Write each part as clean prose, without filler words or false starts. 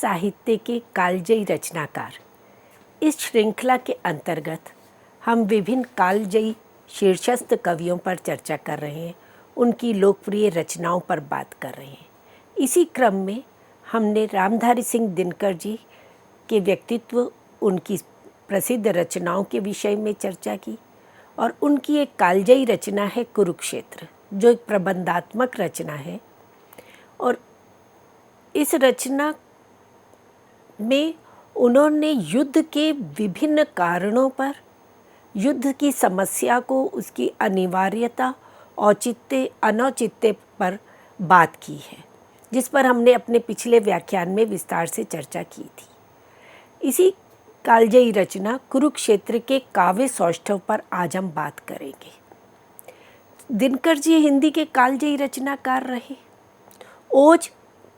साहित्य के कालजयी रचनाकार। इस श्रृंखला के अंतर्गत हम विभिन्न कालजयी शीर्षस्थ कवियों पर चर्चा कर रहे हैं, उनकी लोकप्रिय रचनाओं पर बात कर रहे हैं। इसी क्रम में हमने रामधारी सिंह दिनकर जी के व्यक्तित्व, उनकी प्रसिद्ध रचनाओं के विषय में चर्चा की और उनकी एक कालजयी रचना है कुरुक्षेत्र, जो एक प्रबंधात्मक रचना है। और इस रचना में उन्होंने युद्ध के विभिन्न कारणों पर, युद्ध की समस्या को, उसकी अनिवार्यता, औचित्य अनौचित्य पर बात की है, जिस पर हमने अपने पिछले व्याख्यान में विस्तार से चर्चा की थी। इसी कालजयी रचना कुरुक्षेत्र के काव्य सौष्ठव पर आज हम बात करेंगे। दिनकर जी हिंदी के कालजयी रचनाकार रहे, ओज,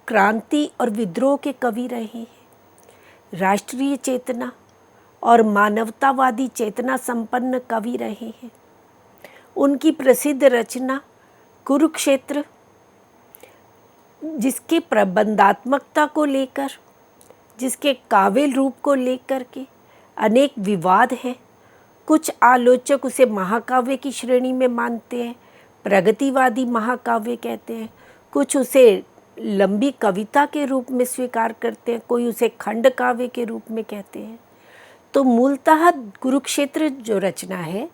क्रांति और विद्रोह के कवि रहे हैं, राष्ट्रीय चेतना और मानवतावादी चेतना संपन्न कवि रहे हैं। उनकी प्रसिद्ध रचना कुरुक्षेत्र, जिसके प्रबंधात्मकता को लेकर, जिसके काव्य रूप को लेकर के अनेक विवाद हैं। कुछ आलोचक उसे महाकाव्य की श्रेणी में मानते हैं, प्रगतिवादी महाकाव्य कहते हैं, कुछ उसे लंबी कविता के रूप में स्वीकार करते हैं, कोई उसे खंड काव्य के रूप में कहते हैं। तो मूलतः कुरुक्षेत्र जो रचना है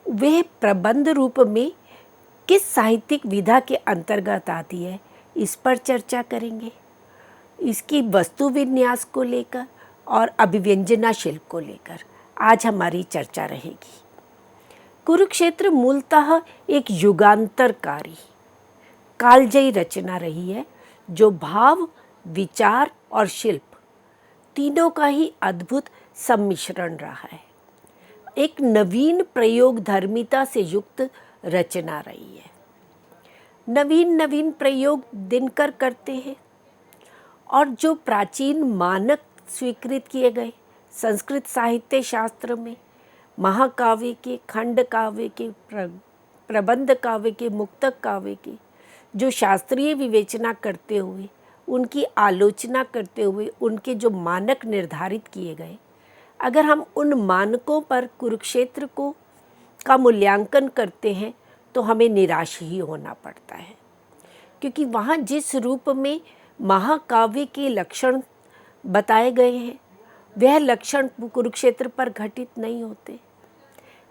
वह प्रबंध रूप में किस साहित्यिक विधा के अंतर्गत आती है, इस पर चर्चा करेंगे। इसकी वस्तु विन्यास को लेकर और अभिव्यंजना शिल्प को लेकर आज हमारी चर्चा रहेगी। कुरुक्षेत्र मूलतः एक युगांतरकारी कालजयी रचना रही है, जो भाव, विचार और शिल्प तीनों का ही अद्भुत सम्मिश्रण रहा है। एक नवीन प्रयोग धर्मिता से युक्त रचना रही है। नवीन प्रयोग दिनकर करते हैं और जो प्राचीन मानक स्वीकृत किए गए संस्कृत साहित्य शास्त्र में महाकाव्य के, खंड काव्य के, प्रबंध काव्य के, मुक्तक काव्य के, जो शास्त्रीय विवेचना करते हुए, उनकी आलोचना करते हुए उनके जो मानक निर्धारित किए गए, अगर हम उन मानकों पर कुरुक्षेत्र को का मूल्यांकन करते हैं तो हमें निराश ही होना पड़ता है, क्योंकि वहाँ जिस रूप में महाकाव्य के लक्षण बताए गए हैं वह लक्षण कुरुक्षेत्र पर घटित नहीं होते।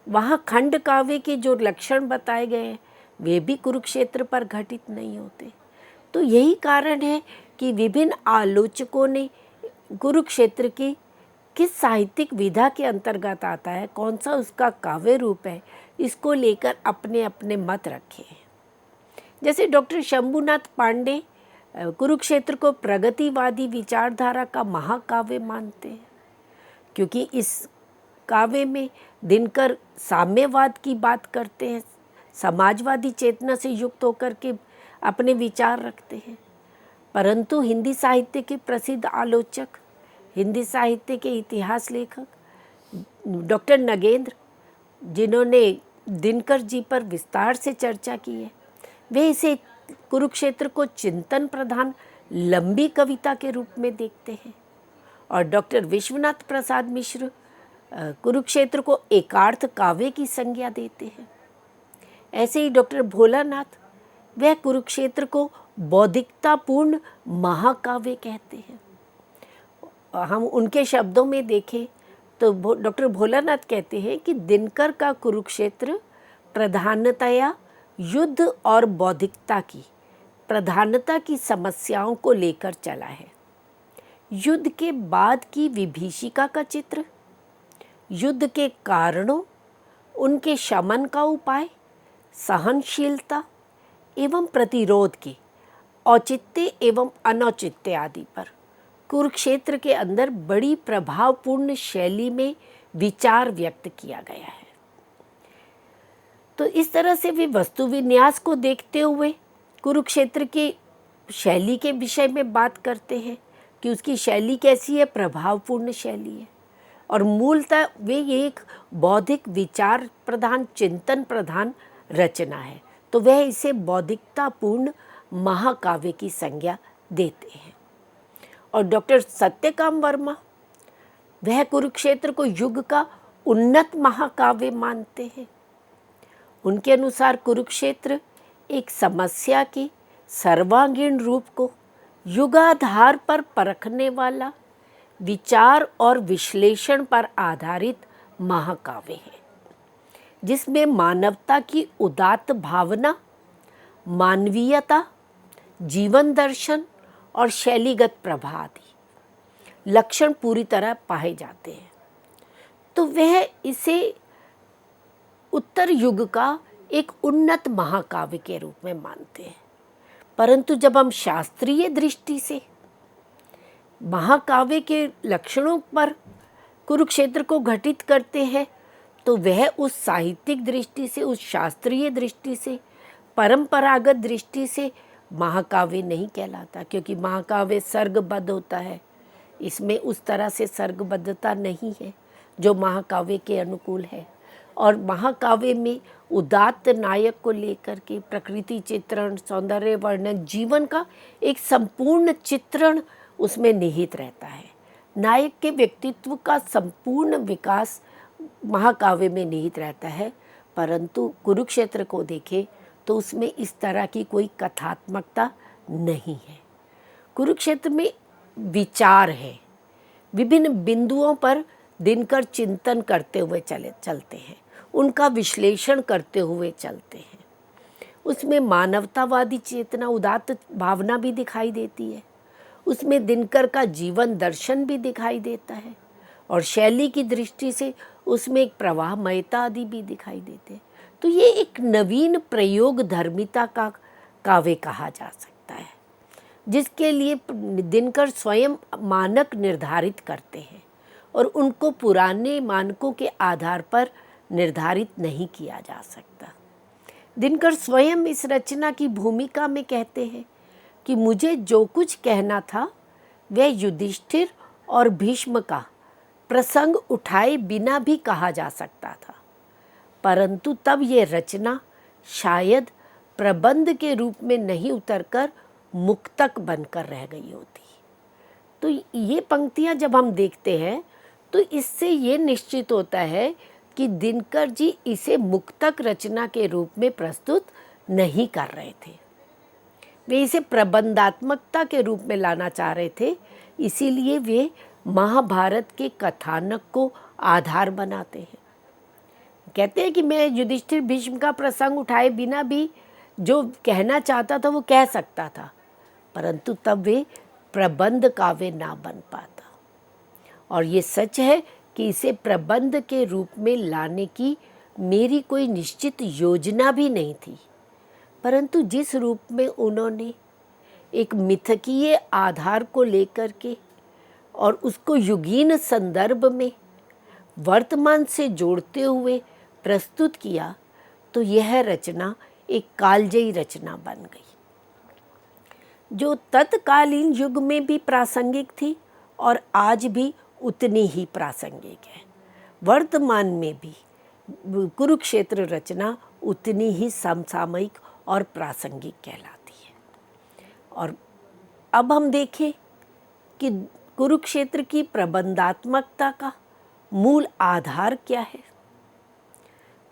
वहाँ खंड काव्य के जो लक्षण बताए गए हैं वे भी कुरुक्षेत्र पर घटित नहीं होते। तो यही कारण है कि विभिन्न आलोचकों ने कुरुक्षेत्र की किस साहित्यिक विधा के अंतर्गत आता है, कौन सा उसका काव्य रूप है, इसको लेकर अपने अपने मत रखे हैं। जैसे डॉक्टर शंभुनाथ पांडे कुरुक्षेत्र को प्रगतिवादी विचारधारा का महाकाव्य मानते हैं, क्योंकि इस काव्य में दिनकर साम्यवाद की बात करते हैं, समाजवादी चेतना से युक्त होकर के अपने विचार रखते हैं। परंतु हिंदी साहित्य के प्रसिद्ध आलोचक, हिंदी साहित्य के इतिहास लेखक डॉक्टर नगेंद्र, जिन्होंने दिनकर जी पर विस्तार से चर्चा की है, वे इसे कुरुक्षेत्र को चिंतन प्रधान लंबी कविता के रूप में देखते हैं। और डॉक्टर विश्वनाथ प्रसाद मिश्र कुरुक्षेत्र को एकार्थ काव्य की संज्ञा देते हैं। ऐसे ही डॉक्टर भोलानाथ, वह कुरुक्षेत्र को बौद्धिकतापूर्ण महाकाव्य कहते हैं। हम उनके शब्दों में देखें तो डॉक्टर भोलानाथ कहते हैं कि दिनकर का कुरुक्षेत्र प्रधानतया युद्ध और बौद्धिकता की, प्रधानता की समस्याओं को लेकर चला है। युद्ध के बाद की विभीषिका का चित्र, युद्ध के कारणों, उनके शमन का उपाय, सहनशीलता एवं प्रतिरोध के औचित्य एवं अनौचित्य आदि पर कुरुक्षेत्र के अंदर बड़ी प्रभावपूर्ण शैली में विचार व्यक्त किया गया है। तो इस तरह से वे वस्तु विन्यास को देखते हुए कुरुक्षेत्र की शैली के विषय में बात करते हैं कि उसकी शैली कैसी है, प्रभावपूर्ण शैली है। और मूलतः वे एक बौद्धिक विचार प्रधान, चिंतन प्रधान रचना है, तो वह इसे बौद्धिकतापूर्ण महाकाव्य की संज्ञा देते हैं। और डॉक्टर सत्यकाम वर्मा, वह कुरुक्षेत्र को युग का उन्नत महाकाव्य मानते हैं। उनके अनुसार कुरुक्षेत्र एक समस्या के सर्वांगीण रूप को युगाधार पर परखने वाला, विचार और विश्लेषण पर आधारित महाकाव्य है, जिसमें मानवता की उदात्त भावना, मानवीयता, जीवन दर्शन और शैलीगत प्रभा आदि लक्षण पूरी तरह पाए जाते हैं। तो वह इसे उत्तर युग का एक उन्नत महाकाव्य के रूप में मानते हैं। परंतु जब हम शास्त्रीय दृष्टि से महाकाव्य के लक्षणों पर कुरुक्षेत्र को घटित करते हैं, तो वह उस साहित्यिक दृष्टि से, उस शास्त्रीय दृष्टि से, परंपरागत दृष्टि से महाकाव्य नहीं कहलाता, क्योंकि महाकाव्य सर्गबद्ध होता है। इसमें उस तरह से सर्गबद्धता नहीं है जो महाकाव्य के अनुकूल है। और महाकाव्य में उदात्त नायक को लेकर के प्रकृति चित्रण, सौंदर्य वर्णन, जीवन का एक संपूर्ण चित्रण उसमें निहित रहता है। नायक के व्यक्तित्व का संपूर्ण विकास महाकाव्य में निहित रहता है। परंतु कुरुक्षेत्र को देखें तो उसमें इस तरह की कोई कथात्मकता नहीं है। कुरुक्षेत्र में विचार है, विभिन्न बिंदुओं पर दिनकर चिंतन करते हुए चलते हैं, उनका विश्लेषण करते हुए चलते हैं। उसमें मानवतावादी चेतना, उदात्त भावना भी दिखाई देती है। उसमें दिनकर का जीवन दर्शन भी दिखाई देता है, और शैली की दृष्टि से उसमें एक प्रवाहमयता आदि भी दिखाई देते हैं। तो ये एक नवीन प्रयोग धर्मिता का काव्य कहा जा सकता है, जिसके लिए दिनकर स्वयं मानक निर्धारित करते हैं और उनको पुराने मानकों के आधार पर निर्धारित नहीं किया जा सकता। दिनकर स्वयं इस रचना की भूमिका में कहते हैं कि मुझे जो कुछ कहना था वह युधिष्ठिर और भीष्म का प्रसंग उठाए बिना भी कहा जा सकता था, परंतु तब ये रचना शायद प्रबंध के रूप में नहीं उतरकर मुक्तक बनकर रह गई होती। तो ये पंक्तियां जब हम देखते हैं तो इससे ये निश्चित होता है कि दिनकर जी इसे मुक्तक रचना के रूप में प्रस्तुत नहीं कर रहे थे, वे इसे प्रबंधात्मकता के रूप में लाना चाह रहे थे। इसीलिए वे महाभारत के कथानक को आधार बनाते हैं। कहते हैं कि मैं युधिष्ठिर भीष्म का प्रसंग उठाए बिना भी जो कहना चाहता था वो कह सकता था, परंतु तब वे प्रबंध काव्य ना बन पाता। और ये सच है कि इसे प्रबंध के रूप में लाने की मेरी कोई निश्चित योजना भी नहीं थी, परंतु जिस रूप में उन्होंने एक मिथकीय आधार को लेकर के और उसको युगीन संदर्भ में वर्तमान से जोड़ते हुए प्रस्तुत किया, तो यह रचना एक कालजयी रचना बन गई, जो तत्कालीन युग में भी प्रासंगिक थी और आज भी उतनी ही प्रासंगिक है। वर्तमान में भी कुरुक्षेत्र रचना उतनी ही समसामयिक और प्रासंगिक कहलाती है। और अब हम देखें कि कुरुक्षेत्र की प्रबंधात्मकता का मूल आधार क्या है।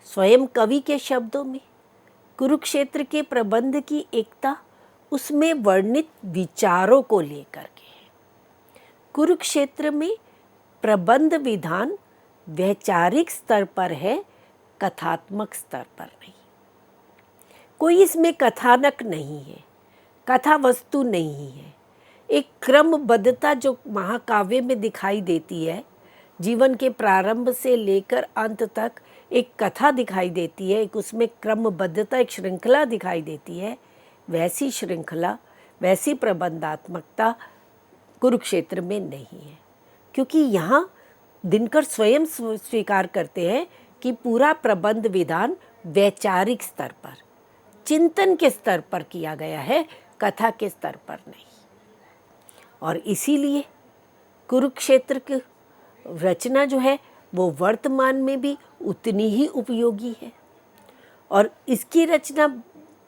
स्वयं कवि के शब्दों में कुरुक्षेत्र के प्रबंध की एकता उसमें वर्णित विचारों को लेकर के है। कुरुक्षेत्र में प्रबंध विधान वैचारिक स्तर पर है, कथात्मक स्तर पर नहीं। कोई इसमें कथानक नहीं है, कथा वस्तु नहीं है। एक क्रमबद्धता जो महाकाव्य में दिखाई देती है, जीवन के प्रारंभ से लेकर अंत तक एक कथा दिखाई देती है, एक उसमें क्रमबद्धता, एक श्रृंखला दिखाई देती है, वैसी श्रृंखला, वैसी प्रबंधात्मकता कुरुक्षेत्र में नहीं है। क्योंकि यहाँ दिनकर स्वयं स्वीकार करते हैं कि पूरा प्रबंध विधान वैचारिक स्तर पर, चिंतन के स्तर पर किया गया है, कथा के स्तर पर नहीं। और इसीलिए कुरुक्षेत्र की रचना जो है वो वर्तमान में भी उतनी ही उपयोगी है। और इसकी रचना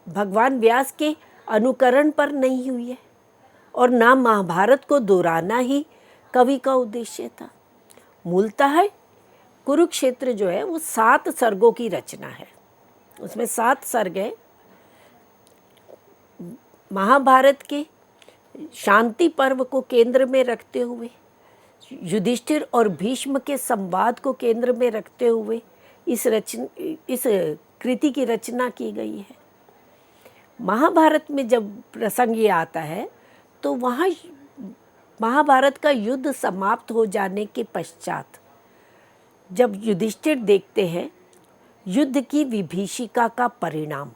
भगवान व्यास के अनुकरण पर नहीं हुई है, और ना महाभारत को दोहराना ही कवि का उद्देश्य था। मूलतः कुरुक्षेत्र जो है वो 7 सर्गों की रचना है, उसमें 7 सर्ग हैं। महाभारत के शांति पर्व को केंद्र में रखते हुए, युधिष्ठिर और भीष्म के संवाद को केंद्र में रखते हुए इस कृति की रचना की गई है। महाभारत में जब प्रसंग ये आता है तो वहाँ महाभारत का युद्ध समाप्त हो जाने के पश्चात जब युधिष्ठिर देखते हैं युद्ध की विभीषिका का परिणाम,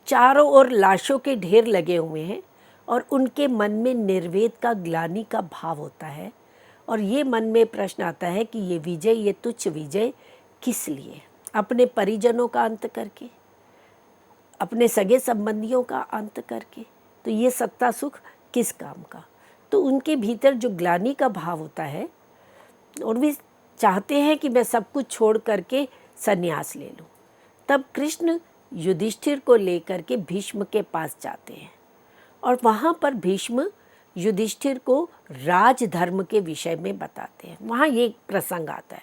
चारों ओर लाशों के ढेर लगे हुए हैं और उनके मन में निर्वेद का, ग्लानि का भाव होता है और ये मन में प्रश्न आता है कि ये विजय, ये तुच्छ विजय किस लिए? अपने परिजनों का अंत करके, अपने सगे संबंधियों का अंत करके, तो ये सत्ता सुख किस काम का? तो उनके भीतर जो ग्लानि का भाव होता है और वे चाहते हैं कि मैं सब कुछ छोड़ करके संन्यास ले लूं। तब कृष्ण युधिष्ठिर को लेकर के भीष्म के पास जाते हैं और वहाँ पर भीष्म युधिष्ठिर को राजधर्म के विषय में बताते हैं। वहाँ ये प्रसंग आता है,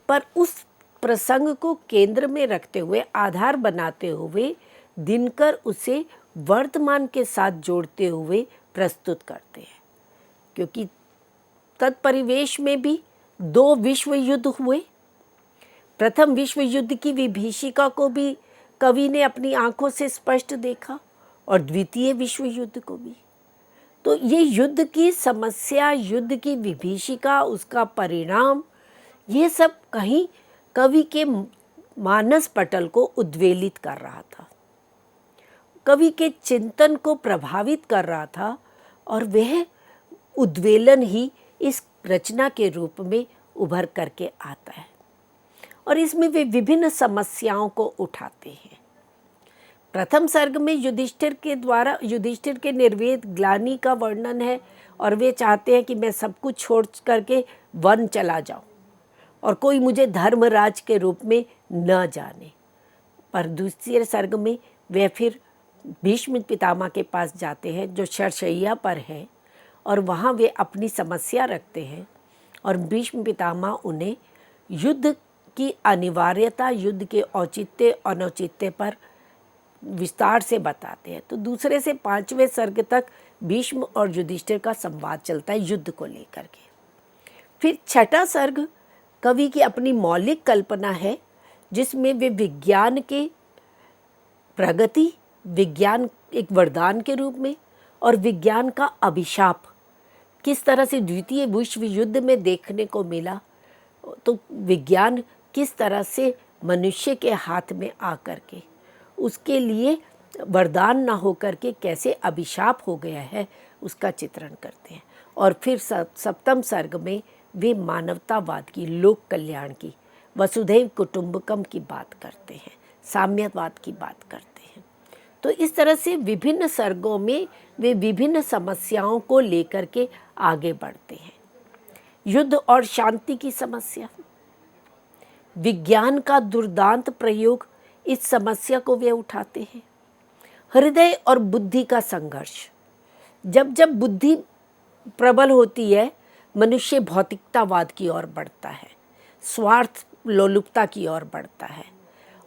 पर उस प्रसंग को केंद्र में रखते हुए, आधार बनाते हुए दिनकर उसे वर्तमान के साथ जोड़ते हुए प्रस्तुत करते हैं, क्योंकि तत्परिवेश में भी 2 विश्व युद्ध हुए। प्रथम विश्व युद्ध की विभीषिका को भी कवि ने अपनी आंखों से स्पष्ट देखा और द्वितीय विश्व युद्ध को भी। तो ये युद्ध की समस्या, युद्ध की विभीषिका, उसका परिणाम, ये सब कहीं कवि के मानस पटल को उद्वेलित कर रहा था, कवि के चिंतन को प्रभावित कर रहा था और वह उद्वेलन ही इस रचना के रूप में उभर करके आता है और इसमें वे विभिन्न समस्याओं को उठाते हैं। प्रथम सर्ग में युधिष्ठिर के निर्वेद ग्लानि का वर्णन है और वे चाहते हैं कि मैं सब कुछ छोड़ करके वन चला जाऊं और कोई मुझे धर्मराज के रूप में न जाने। पर दूसरे सर्ग में वे फिर भीष्म पितामह के पास जाते हैं जो शरशैया पर हैं और वहाँ वे अपनी समस्या रखते हैं और भीष्म पितामह उन्हें युद्ध की अनिवार्यता, युद्ध के औचित्य अनौचित्य पर विस्तार से बताते हैं। तो दूसरे से 5वें सर्ग तक भीष्म और युधिष्ठिर का संवाद चलता है युद्ध को लेकर के। फिर 6वां सर्ग कवि की अपनी मौलिक कल्पना है जिसमें वे विज्ञान के प्रगति, विज्ञान एक वरदान के रूप में और विज्ञान का अभिशाप किस तरह से द्वितीय विश्व युद्ध में देखने को मिला, तो विज्ञान किस तरह से मनुष्य के हाथ में आकर के उसके लिए वरदान ना होकर के कैसे अभिशाप हो गया है उसका चित्रण करते हैं। और फिर 7वें सर्ग में वे मानवतावाद की, लोक कल्याण की, वसुधैव कुटुंबकम की बात करते हैं, साम्यवाद की बात करते हैं। तो इस तरह से विभिन्न सर्गों में वे विभिन्न समस्याओं को लेकर के आगे बढ़ते हैं। युद्ध और शांति की समस्या, विज्ञान का दुर्दांत प्रयोग, इस समस्या को वे उठाते हैं। हृदय और बुद्धि का संघर्ष, जब जब बुद्धि प्रबल होती है मनुष्य भौतिकतावाद की ओर बढ़ता है, स्वार्थ लोलुपता की ओर बढ़ता है,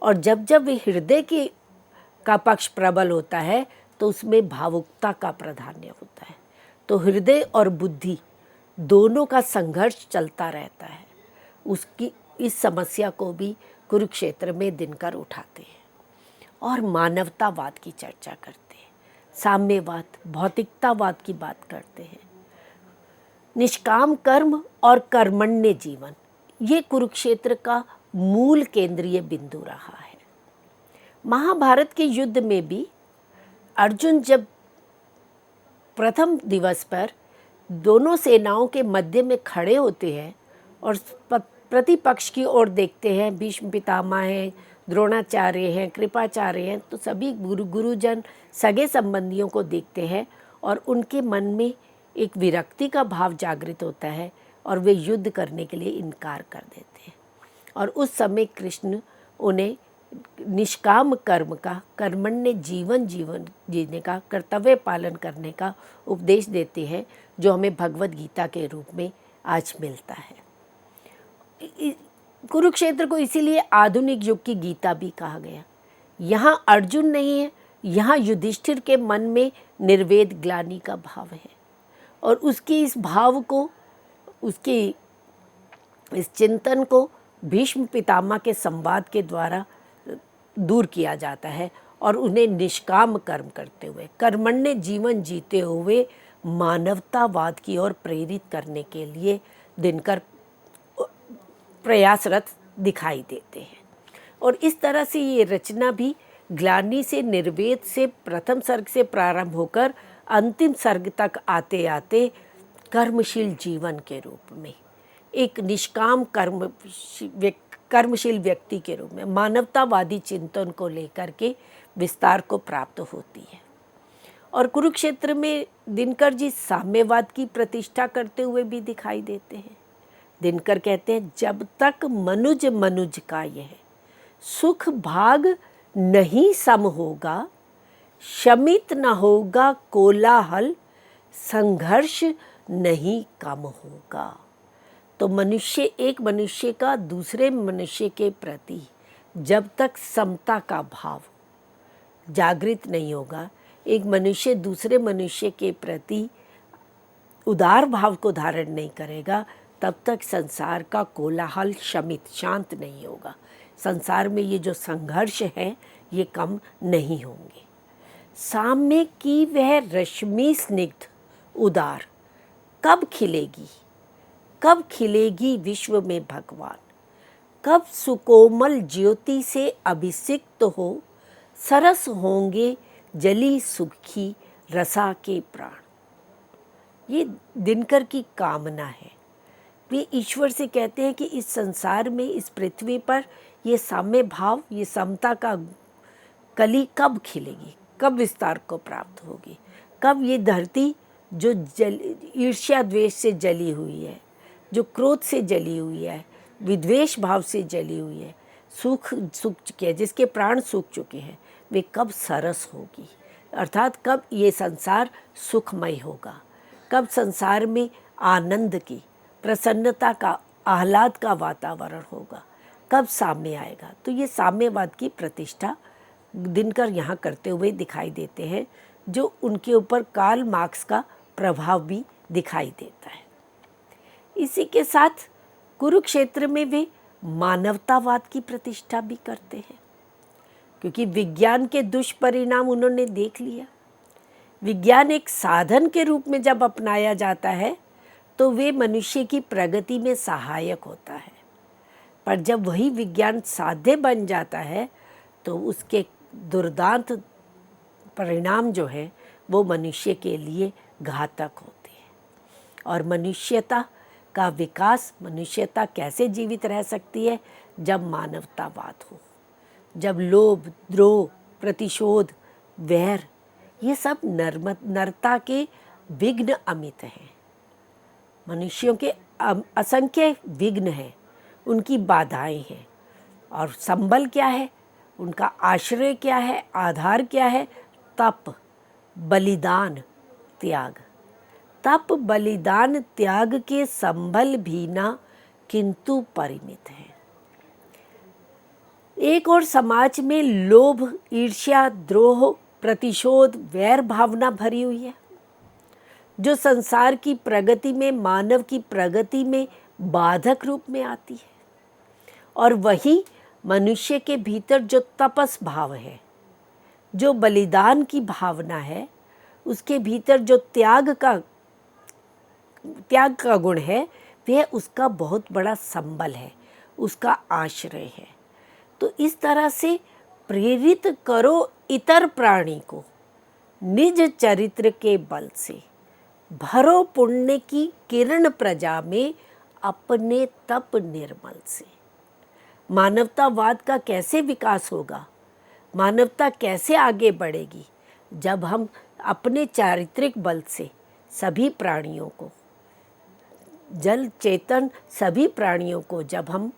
और जब जब वे हृदय का पक्ष प्रबल होता है तो उसमें भावुकता का प्राधान्य होता है। तो हृदय और बुद्धि दोनों का संघर्ष चलता रहता है। उसकी इस समस्या को भी कुरुक्षेत्र में दिनकर उठाते हैं और मानवतावाद की चर्चा करते हैं, साम्यवाद, भौतिकतावाद की बात करते हैं। निष्काम कर्म और कर्मण्य जीवन, ये कुरुक्षेत्र का मूल केंद्रीय बिंदु रहा है। महाभारत के युद्ध में भी अर्जुन जब प्रथम दिवस पर दोनों सेनाओं के मध्य में खड़े होते हैं और प्रतिपक्ष की ओर देखते हैं, भीष्म पितामह हैं, द्रोणाचार्य हैं, कृपाचार्य हैं, तो सभी गुरुजन सगे संबंधियों को देखते हैं और उनके मन में एक विरक्ति का भाव जागृत होता है और वे युद्ध करने के लिए इनकार कर देते हैं। और उस समय कृष्ण उन्हें निष्काम कर्म का, कर्मण्य जीवन जीने का, कर्तव्य पालन करने का उपदेश देते हैं, जो हमें भगवत गीता के रूप में आज मिलता है। कुरुक्षेत्र को इसीलिए आधुनिक युग की गीता भी कहा गया। यहाँ अर्जुन नहीं है, यहाँ युधिष्ठिर के मन में निर्वेद ग्लानि का भाव है, और उसके इस भाव को, उसके इस चिंतन को भीष्म पितामह के संवाद के द्वारा दूर किया जाता है, और उन्हें निष्काम कर्म करते हुए, कर्मण्य जीवन जीते हुए मानवतावाद की ओर प्रेरित करने के लिए दिनकर प्रयासरत दिखाई देते हैं। और इस तरह से ये रचना भी ग्लानि से, निर्वेद से, प्रथम सर्ग से प्रारंभ होकर अंतिम सर्ग तक आते आते कर्मशील जीवन के रूप में, एक निष्काम कर्मशील व्यक्ति के रूप में, मानवतावादी चिंतन को लेकर के विस्तार को प्राप्त होती है। और कुरुक्षेत्र में दिनकर जी साम्यवाद की प्रतिष्ठा करते हुए भी दिखाई देते हैं। दिनकर कहते हैं, जब तक मनुज मनुज का यह सुख भाग नहीं सम होगा, शमित न होगा कोलाहल, संघर्ष नहीं कम होगा। तो मनुष्य, एक मनुष्य का दूसरे मनुष्य के प्रति जब तक समता का भाव जागृत नहीं होगा, एक मनुष्य दूसरे मनुष्य के प्रति उदार भाव को धारण नहीं करेगा, तब तक संसार का कोलाहल शमित, शांत नहीं होगा। संसार में ये जो संघर्ष है ये कम नहीं होंगे। साम्य की वह रश्मि स्निग्ध उदार कब खिलेगी, कब खिलेगी विश्व में भगवान, कब सुकोमल ज्योति से अभिषिक्त हो, सरस होंगे जली सुखी रसा के प्राण। ये दिनकर की कामना है। वे ईश्वर से कहते हैं कि इस संसार में, इस पृथ्वी पर ये साम्य भाव, ये समता का कली कब खिलेगी, कब विस्तार को प्राप्त होगी, कब ये धरती जो ईर्ष्या द्वेष से जली हुई है, जो क्रोध से जली हुई है, विद्वेष भाव से जली हुई है, सूख चुकी है, जिसके प्राण सूख चुके हैं, वे कब सरस होगी, अर्थात कब ये संसार सुखमय होगा, कब संसार में आनंद की, प्रसन्नता का, आह्लाद का वातावरण होगा, कब साम्य आएगा। तो ये साम्यवाद की प्रतिष्ठा दिनकर यहाँ करते हुए दिखाई देते हैं, जो उनके ऊपर कार्ल मार्क्स का प्रभाव भी दिखाई देता है। इसी के साथ कुरुक्षेत्र में वे मानवतावाद की प्रतिष्ठा भी करते हैं, क्योंकि विज्ञान के दुष्परिणाम उन्होंने देख लिया। विज्ञान एक साधन के रूप में जब अपनाया जाता है तो वे मनुष्य की प्रगति में सहायक होता है, पर जब वही विज्ञान साध्य बन जाता है तो उसके दुर्दांत परिणाम जो है वो मनुष्य के लिए घातक होते हैं। और मनुष्यता का विकास, मनुष्यता कैसे जीवित रह सकती है, जब मानवतावाद हो, जब लोभ, द्रोह, प्रतिशोध, वैर, ये सब नरता के विघ्न अमित हैं। मनुष्यों के असंख्य विघ्न हैं, उनकी बाधाएं हैं, और संबल क्या है, उनका आश्रय क्या है, आधार क्या है, तप, बलिदान, त्याग। तप, बलिदान, त्याग के संबल भी ना किंतु परिमित है। एक और समाज में लोभ, ईर्ष्या, द्रोह, प्रतिशोध, वैर भावना भरी हुई है, जो संसार की प्रगति में, मानव की प्रगति में बाधक रूप में आती है। और वही मनुष्य के भीतर जो तपस भाव है, जो बलिदान की भावना है, उसके भीतर जो त्याग का गुण है, वह उसका बहुत बड़ा संबल है, उसका आश्रय है। तो इस तरह से प्रेरित करो इतर प्राणी को निज चरित्र के बल से, भरो पुण्य की किरण प्रजा में अपने तप निर्मल से। मानवतावाद का कैसे विकास होगा, मानवता कैसे आगे बढ़ेगी, जब हम अपने चारित्रिक बल से सभी प्राणियों को, जल चेतन सभी प्राणियों को जब हम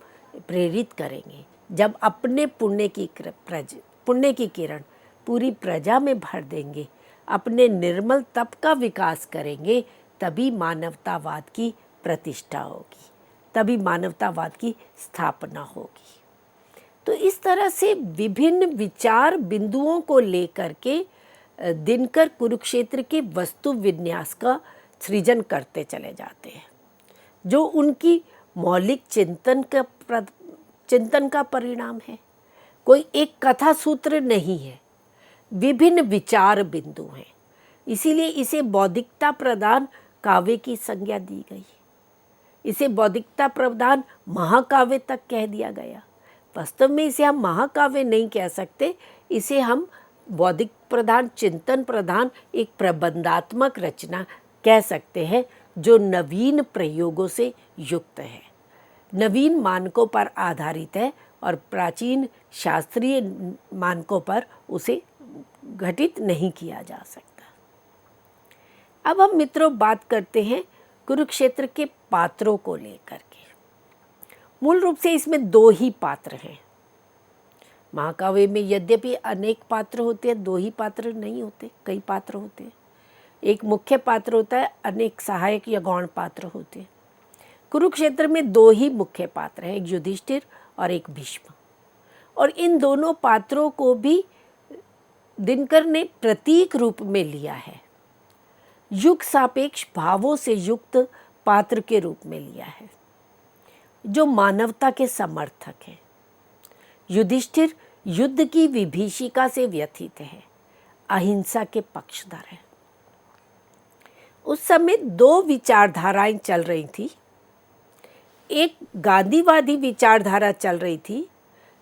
प्रेरित करेंगे, जब अपने पुण्य की किरण पूरी प्रजा में भर देंगे, अपने निर्मल तप का विकास करेंगे, तभी मानवतावाद की प्रतिष्ठा होगी, तभी मानवतावाद की स्थापना होगी। तो इस तरह से विभिन्न विचार बिंदुओं को लेकर के दिनकर कुरुक्षेत्र के वस्तु विन्यास का सृजन करते चले जाते हैं, जो उनकी मौलिक चिंतन का परिणाम है। कोई एक कथा सूत्र नहीं है, विभिन्न विचार बिंदु हैं। इसीलिए इसे बौद्धिकता प्रधान काव्य की संज्ञा दी गई, इसे बौद्धिकता प्रधान महाकाव्य तक कह दिया गया। वास्तव में इसे हम महाकाव्य नहीं कह सकते, इसे हम बौद्धिक प्रधान, चिंतन प्रधान एक प्रबंधात्मक रचना कह सकते हैं, जो नवीन प्रयोगों से युक्त है, नवीन मानकों पर आधारित है और प्राचीन शास्त्रीय मानकों पर उसे घटित नहीं किया जा सकता। अब हम मित्रों बात करते हैं कुरुक्षेत्र के पात्रों को लेकर के। मूल रूप से इसमें दो ही पात्र हैं। महाकाव्य में यद्यपि अनेक पात्र होते हैं, दो ही पात्र नहीं होते, कई पात्र होते हैं। एक मुख्य पात्र होता है, अनेक सहायक या गौण पात्र होते हैं। कुरुक्षेत्र में दो ही मुख्य पात्र हैं, एक युधिष्ठिर और एक भीष्म। और इन दोनों पात्रों को भी दिनकर ने प्रतीक रूप में लिया है, युग सापेक्ष भावों से युक्त पात्र के रूप में लिया है, जो मानवता के समर्थक हैं। युधिष्ठिर युद्ध की विभीषिका से व्यथित है, अहिंसा के पक्षधर है। उस समय दो विचारधाराएं चल रही थी। एक गांधीवादी विचारधारा चल रही थी,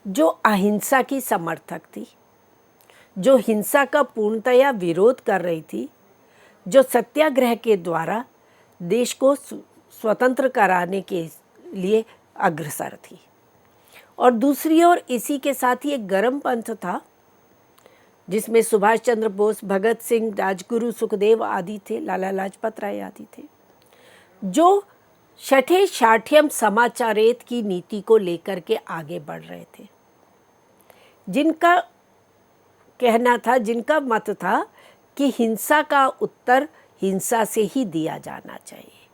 जो अहिंसा की समर्थक थी, जो हिंसा का पूर्णतया विरोध कर रही थी, जो सत्याग्रह के द्वारा देश को स्वतंत्र कराने के लिए अग्रसर थी। और दूसरी ओर इसी के साथ ही एक गर्म पंथ था, जिसमें सुभाष चंद्र बोस, भगत सिंह, राजगुरु सुखदेव आदि थे, लाला लाजपत राय आदि थे, जो छठे शाठ्यम समाचारेत की नीति को लेकर के आगे बढ़ रहे थे, जिनका कहना था, जिनका मत था कि हिंसा का उत्तर हिंसा से ही दिया जाना चाहिए,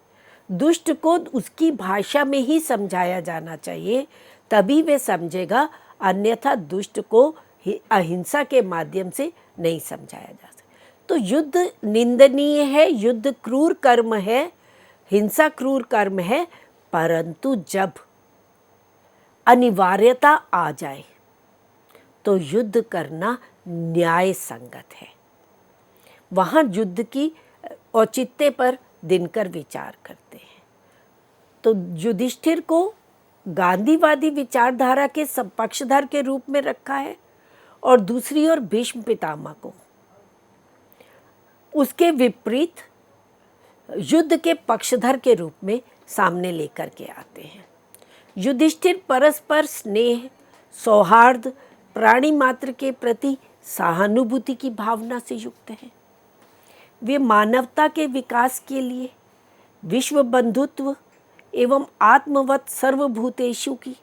दुष्ट को उसकी भाषा में ही समझाया जाना चाहिए, तभी वे समझेगा, अन्यथा दुष्ट को अहिंसा के माध्यम से नहीं समझाया जा सकता। तो युद्ध निंदनीय है, युद्ध क्रूर कर्म है, हिंसा क्रूर कर्म है, परंतु जब अनिवार्यता आ जाए तो युद्ध करना न्याय संगत है। वहाँ युद्ध की औचित्य पर दिनकर विचार करते हैं। तो युधिष्ठिर को गांधीवादी विचारधारा के पक्षधर के रूप में रखा है, और दूसरी ओर भीष्म पितामह को उसके विपरीत युद्ध के पक्षधर के रूप में सामने लेकर के आते हैं। युधिष्ठिर परस्पर स्नेह, सौहार्द, प्राणी मात्र के प्रति सहानुभूति की भावना से युक्त है। वे मानवता के विकास के लिए विश्व बंधुत्व एवं आत्मवत सर्वभूतेषु की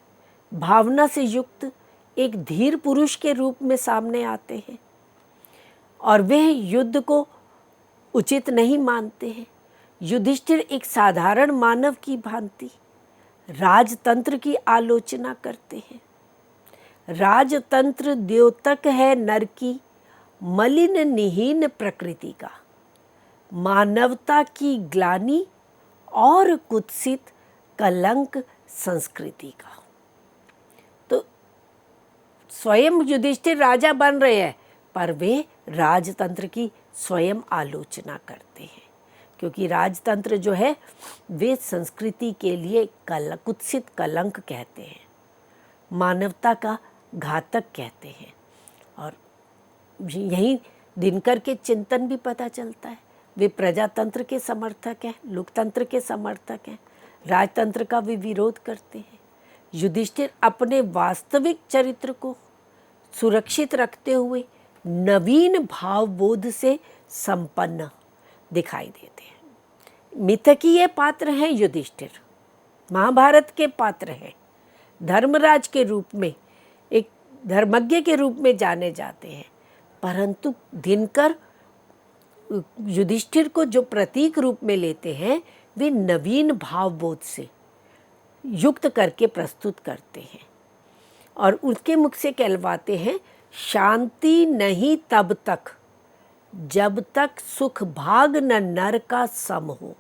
भावना से युक्त एक धीर पुरुष के रूप में सामने आते हैं, और वे युद्ध को उचित नहीं मानते हैं। युधिष्ठिर एक साधारण मानव की भांति राजतंत्र की आलोचना करते हैं। राजतंत्र द्योतक है नर की मलिन निहीन प्रकृति का, मानवता की ग्लानि और कुत्सित कलंक संस्कृति का। तो स्वयं युधिष्ठिर राजा बन रहे हैं, पर वे राजतंत्र की स्वयं आलोचना करते हैं, क्योंकि राजतंत्र जो है वे संस्कृति के लिए कुत्सित कलंक कहते हैं, मानवता का घातक कहते हैं। और यही दिनकर के चिंतन भी पता चलता है। वे प्रजातंत्र के समर्थक हैं, लोकतंत्र के समर्थक हैं, राजतंत्र का भी विरोध करते हैं। युधिष्ठिर अपने वास्तविक चरित्र को सुरक्षित रखते हुए नवीन भावबोध से संपन्न दिखाई देते हैं। मिथकीय पात्र हैं युधिष्ठिर, महाभारत के पात्र हैं, धर्मराज के रूप में एक धर्मज्ञ के रूप में जाने जाते हैं, परंतु दिनकर युधिष्ठिर को जो प्रतीक रूप में लेते हैं वे नवीन भावबोध से युक्त करके प्रस्तुत करते हैं और उसके मुख से कहलवाते हैं, शांति नहीं तब तक जब तक सुख भाग न नर का सम हो,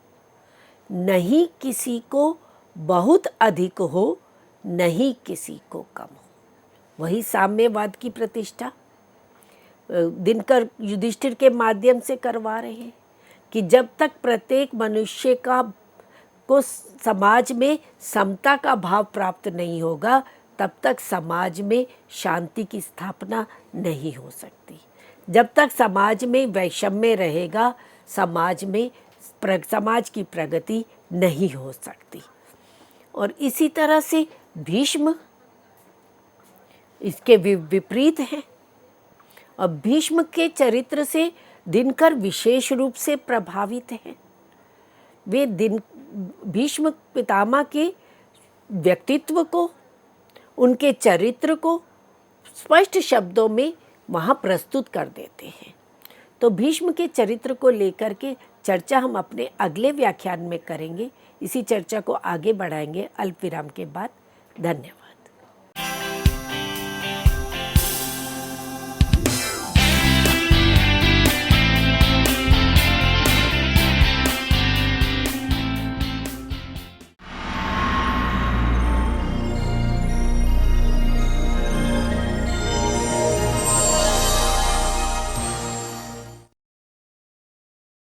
नहीं किसी को बहुत अधिक हो, नहीं किसी को कम हो। वही साम्यवाद की प्रतिष्ठा दिनकर युधिष्ठिर के माध्यम से करवा रहे हैं कि जब तक प्रत्येक मनुष्य को समाज में समता का भाव प्राप्त नहीं होगा, तब तक समाज में शांति की स्थापना नहीं हो सकती। जब तक समाज में वैषम्य रहेगा, समाज की प्रगति नहीं हो सकती। और इसी तरह से भीष्म इसके विपरीत हैं। और भीष्म के चरित्र से दिनकर विशेष रूप से प्रभावित हैं। वे भीष्म पितामह के व्यक्तित्व को, उनके चरित्र को स्पष्ट शब्दों में वहाँ प्रस्तुत कर देते हैं। तो भीष्म के चरित्र को लेकर के चर्चा हम अपने अगले व्याख्यान में करेंगे। इसी चर्चा को आगे बढ़ाएंगे अल्प विराम के बाद। धन्यवाद।